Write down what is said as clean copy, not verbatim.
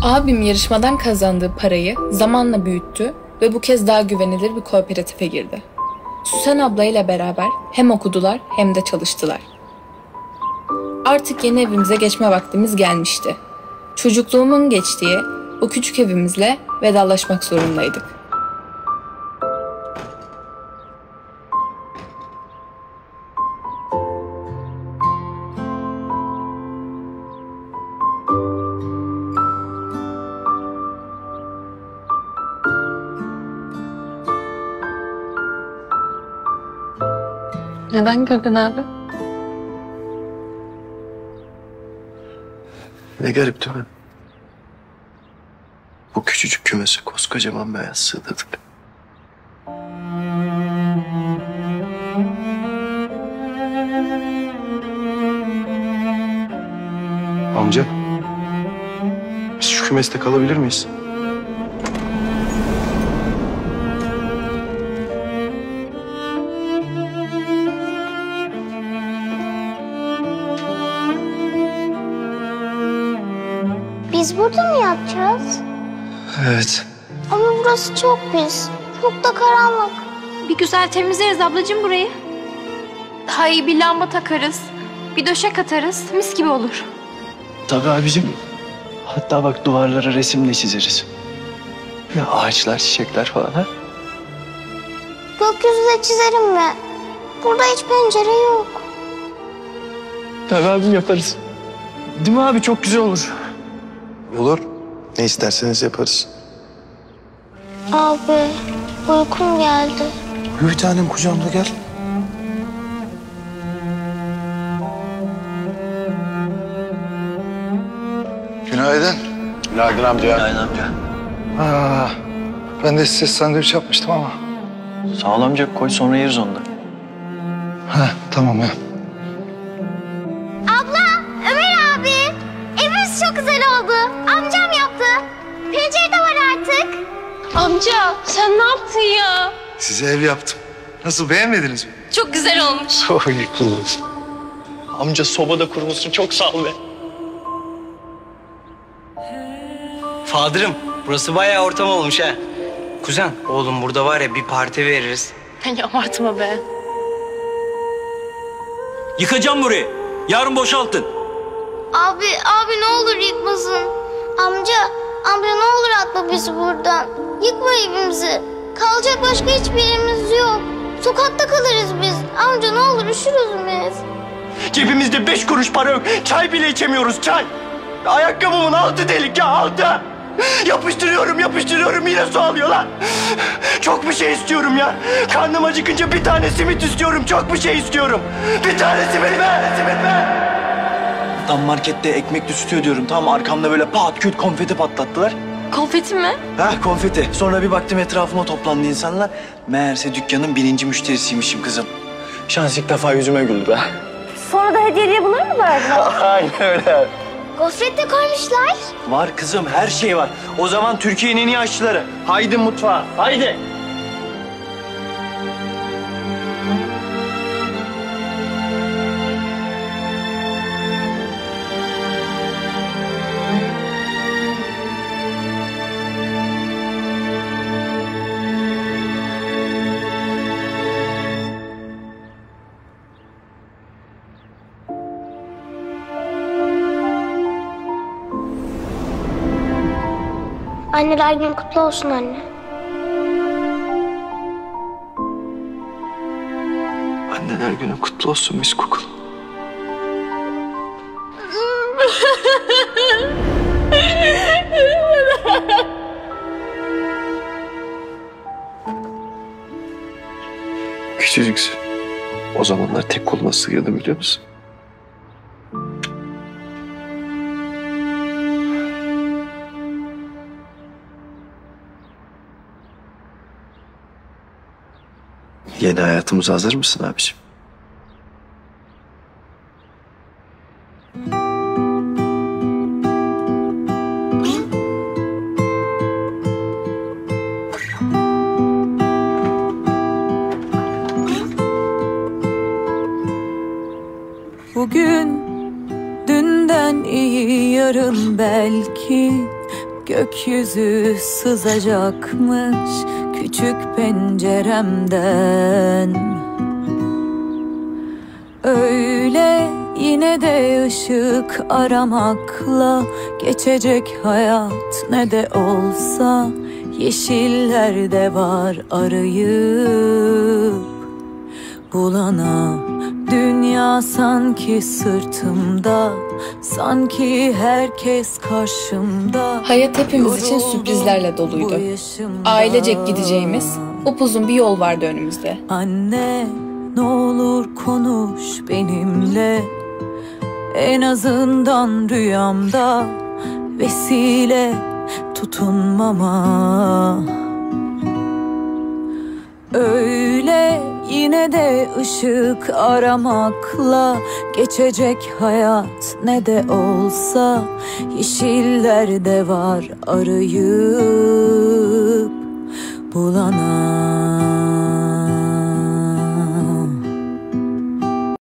Abim yarışmadan kazandığı parayı zamanla büyüttü ve bu kez daha güvenilir bir kooperatife girdi. Süsen abla ile beraber hem okudular hem de çalıştılar. Artık yeni evimize geçme vaktimiz gelmişti. Çocukluğumun geçtiği o küçük evimizle vedalaşmak zorundaydık. Neden güldün abi? Ne garip değil mi? Bu küçücük kümese koskocaman beyaz sığdırdık. Amca, biz şu kümeste kalabilir miyiz? Biz burada mı yatacağız? Evet. Ama burası çok pis. Çok da karanlık. Bir güzel temizleriz ablacığım burayı. Daha iyi bir lamba takarız. Bir döşek atarız. Mis gibi olur. Tabii abicim. Hatta bak duvarlara resim de çizeriz. Ya ağaçlar, çiçekler falan ha? Gökyüzü de çizerim mi? Burada hiç pencere yok. Tabii abim yaparız. Değil mi abi? Çok güzel olur. Olur. Ne isterseniz yaparız. Abi uykum geldi. Uyu bir tanem kucağımda gel. Günaydın. Günaydın amca. Günaydın amca. Ben de size sandviç yapmıştım ama. Sağ ol amca. Koy sonra yeriz onu da. Tamam ya. Abla, Ömer abi. Evimiz çok güzel oldu. Amcam yaptı. Pencere de var artık. Amca sen ne yaptın ya? Size ev yaptım. Nasıl, beğenmediniz mi? Çok güzel olmuş. Çok yıkıldınız. Amca sobada kurmuşsun. Çok sağ ol be. Fadırım, burası bayağı ortam olmuş ha. Kuzen, oğlum burada var ya bir parti veririz. Hani abartma be. Yıkacağım burayı. Yarın boşaltın. Abi ne olur yıkmasın. Amca ne olur atma bizi buradan. Yıkma evimizi. Kalacak başka hiçbir yerimiz yok. Sokakta kalırız biz. Amca ne olur üşürüz biz. Cebimizde 5 kuruş para yok. Çay bile içemiyoruz, çay. Ayakkabımın altı delik ya, altı. Yapıştırıyorum yine su alıyorlar. Çok bir şey istiyorum ya. Karnım acıkınca bir tane simit istiyorum. Çok bir şey istiyorum. Bir tane simit be. Tam markette ekmek düşütüyor diyorum. Tam arkamda böyle pat küt konfeti patlattılar. Konfeti mi? Konfeti. Sonra bir baktım etrafıma toplandı insanlar. Meğerse dükkanın 1. müşterisiymişim kızım. Şans ilk defa yüzüme güldü be. Sonra da hediyeliğe bunları mı verdin? Aynen öyle. Gofret de koymuşlar. Var kızım, her şey var. O zaman Türkiye'nin en iyi aşçıları. Haydi mutfağa, haydi. Anneler günü kutlu olsun anne. Anneler günü kutlu olsun Miss Kukul. Küçücüksün. O zamanlar tek koluma sığıyordum, biliyor musun? Yeni hayatımıza hazır mısın abiciğim? Bugün dünden iyi, yarın belki gökyüzü sızacakmış küçük penceremden. Öyle yine de ışık aramakla geçecek hayat ne de olsa. Yeşillerde var arayıp bulana. Dünya sanki sırtımda, sanki herkes karşımda. Hayat hepimiz için sürprizlerle doluydu. Ailecek gideceğimiz upuzun bir yol vardı önümüzde. Anne, ne olur konuş benimle. En azından rüyamda vesile tutunmama. Öyle yine de ışık aramakla geçecek hayat ne de olsa. Yeşillerde var arayıp bulana.